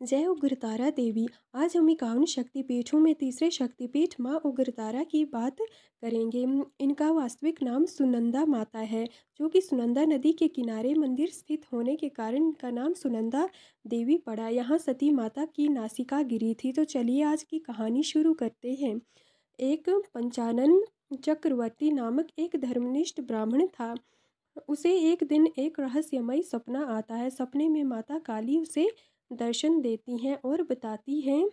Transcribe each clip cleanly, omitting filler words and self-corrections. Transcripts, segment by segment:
जय उग्रतारा देवी। आज हम 51 शक्तिपीठों में तीसरे शक्तिपीठ माँ उग्रतारा की बात करेंगे। इनका वास्तविक नाम सुनंदा माता है, जो कि सुनंदा नदी के किनारे मंदिर स्थित होने के कारण इनका नाम सुनंदा देवी पड़ा। यहाँ सती माता की नासिका गिरी थी। तो चलिए आज की कहानी शुरू करते हैं। एक पंचानन चक्रवर्ती नामक एक धर्मनिष्ठ ब्राह्मण था। उसे एक दिन एक रहस्यमय सपना आता है। सपने में माता काली उसे दर्शन देती हैं और बताती हैं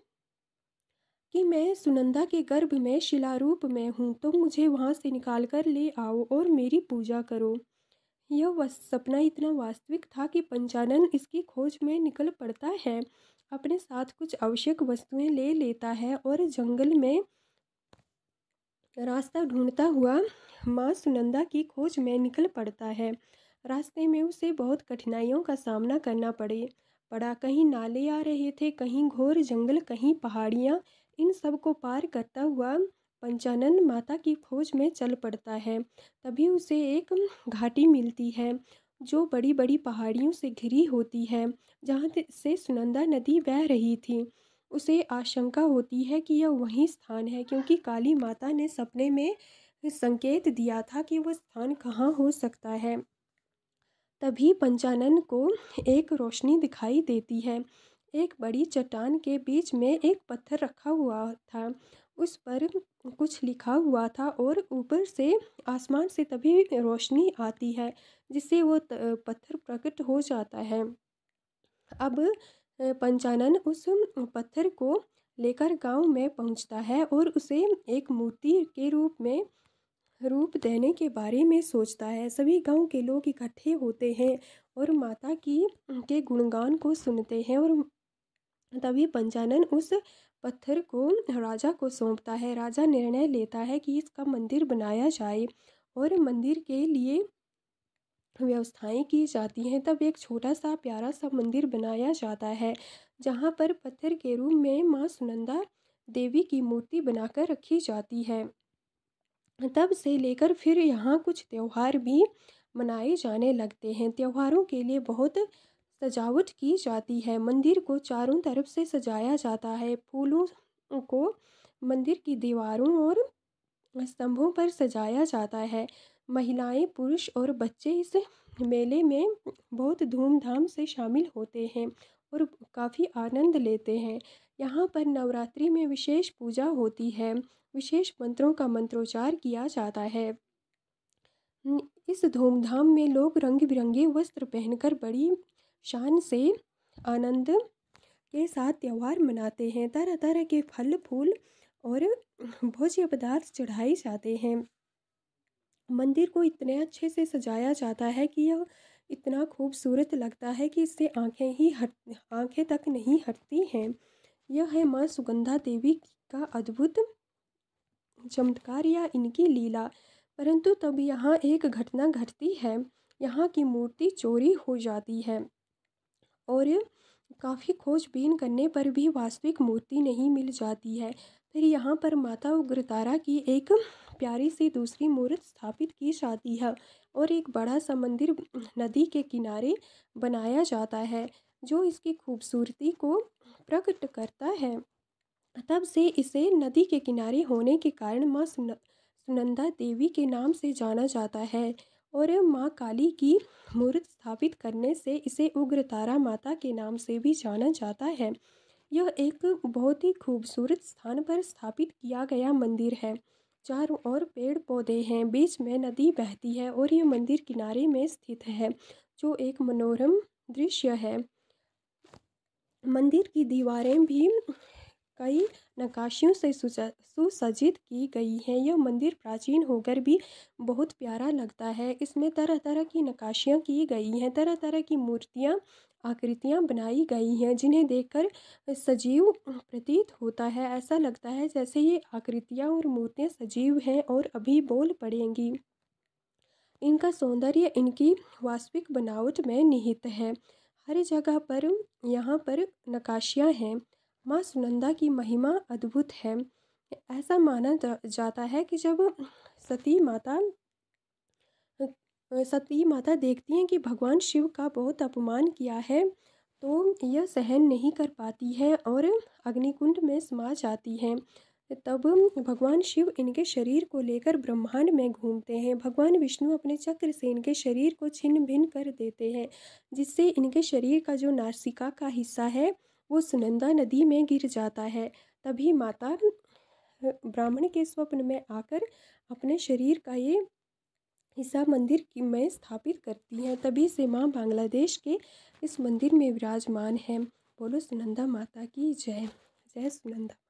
कि मैं सुनंदा के गर्भ में शिलारूप में हूँ, तो मुझे वहाँ से निकाल कर ले आओ और मेरी पूजा करो। यह सपना इतना वास्तविक था कि पंचानन इसकी खोज में निकल पड़ता है। अपने साथ कुछ आवश्यक वस्तुएं ले लेता है और जंगल में रास्ता ढूंढता हुआ माँ सुनंदा की खोज में निकल पड़ता है। रास्ते में उसे बहुत कठिनाइयों का सामना करना पड़ा। कहीं नाले आ रहे थे, कहीं घोर जंगल, कहीं पहाड़ियाँ। इन सब को पार करता हुआ पंचानन माता की खोज में चल पड़ता है। तभी उसे एक घाटी मिलती है जो बड़ी बड़ी पहाड़ियों से घिरी होती है, जहाँ से सुनंदा नदी बह रही थी। उसे आशंका होती है कि यह वही स्थान है, क्योंकि काली माता ने सपने में संकेत दिया था कि वह स्थान कहाँ हो सकता है। तभी पंचानन को एक रोशनी दिखाई देती है। एक बड़ी चट्टान के बीच में एक पत्थर रखा हुआ था। उस पर कुछ लिखा हुआ था और ऊपर से आसमान से तभी रोशनी आती है, जिससे वो पत्थर प्रकट हो जाता है। अब पंचानन उस पत्थर को लेकर गांव में पहुंचता है और उसे एक मूर्ति के रूप देने के बारे में सोचता है। सभी गांव के लोग इकट्ठे होते हैं और माता की के गुणगान को सुनते हैं। और तभी पंचानन उस पत्थर को राजा को सौंपता है। राजा निर्णय लेता है कि इसका मंदिर बनाया जाए और मंदिर के लिए व्यवस्थाएं की जाती हैं। तब एक छोटा सा प्यारा सा मंदिर बनाया जाता है, जहाँ पर पत्थर के रूप में माँ सुनंदा देवी की मूर्ति बनाकर रखी जाती है। तब से लेकर फिर यहाँ कुछ त्यौहार भी मनाए जाने लगते हैं। त्योहारों के लिए बहुत सजावट की जाती है। मंदिर को चारों तरफ से सजाया जाता है। फूलों को मंदिर की दीवारों और स्तंभों पर सजाया जाता है। महिलाएं, पुरुष और बच्चे इस मेले में बहुत धूमधाम से शामिल होते हैं और काफ़ी आनंद लेते हैं। यहाँ पर नवरात्रि में विशेष पूजा होती है। विशेष मंत्रों का मंत्रोच्चार किया जाता है। इस धूमधाम में लोग रंग बिरंगे वस्त्र पहनकर बड़ी शान से आनंद के साथ त्यौहार मनाते हैं। तरह तरह के फल, फूल और भोज्य पदार्थ चढ़ाए जाते हैं। मंदिर को इतने अच्छे से सजाया जाता है कि यह इतना खूबसूरत लगता है कि इससे आंखें तक नहीं हटती हैं। यह है माँ सुगंधा देवी का अद्भुत चमत्कार या इनकी लीला। परंतु तब यहाँ एक घटना घटती है। यहाँ की मूर्ति चोरी हो जाती है और काफ़ी खोजबीन करने पर भी वास्तविक मूर्ति नहीं मिल जाती है। फिर यहाँ पर माता उग्रतारा की एक प्यारी सी दूसरी मूर्ति स्थापित की जाती है और एक बड़ा सा मंदिर नदी के किनारे बनाया जाता है, जो इसकी खूबसूरती को प्रकट करता है। तब से इसे नदी के किनारे होने के कारण माँ सुनंदा देवी के नाम से जाना जाता है और माँ काली की मूर्ति स्थापित करने से इसे उग्रतारा माता के नाम से भी जाना जाता है। यह एक बहुत ही खूबसूरत स्थान पर स्थापित किया गया मंदिर है। चारों ओर पेड़ पौधे हैं, बीच में नदी बहती है और ये मंदिर किनारे में स्थित है, जो एक मनोरम दृश्य है। मंदिर की दीवारें भी कई नक्काशियों से सुसज्जित की गई हैं। यह मंदिर प्राचीन होकर भी बहुत प्यारा लगता है। इसमें तरह तरह की नक्काशियाँ की गई हैं, तरह तरह की मूर्तियाँ, आकृतियाँ बनाई गई हैं, जिन्हें देखकर सजीव प्रतीत होता है। ऐसा लगता है जैसे ये आकृतियाँ और मूर्तियाँ सजीव हैं और अभी बोल पड़ेंगी। इनका सौंदर्य इनकी वास्तविक बनावट में निहित है। हर जगह पर यहाँ पर नक्काशियाँ हैं। माँ सुनंदा की महिमा अद्भुत है। ऐसा माना जाता है कि जब सती माता देखती हैं कि भगवान शिव का बहुत अपमान किया है, तो यह सहन नहीं कर पाती है और अग्निकुंड में समा जाती हैं। तब भगवान शिव इनके शरीर को लेकर ब्रह्मांड में घूमते हैं। भगवान विष्णु अपने चक्र से इनके शरीर को छिन्न भिन्न कर देते हैं, जिससे इनके शरीर का जो नासिका का हिस्सा है वो सुनंदा नदी में गिर जाता है। तभी माता ब्राह्मण के स्वप्न में आकर अपने शरीर का ये हिस्सा मंदिर की में स्थापित करती हैं। तभी से माँ बांग्लादेश के इस मंदिर में विराजमान है। बोलो सुनंदा माता की जय। जय सुनंदा।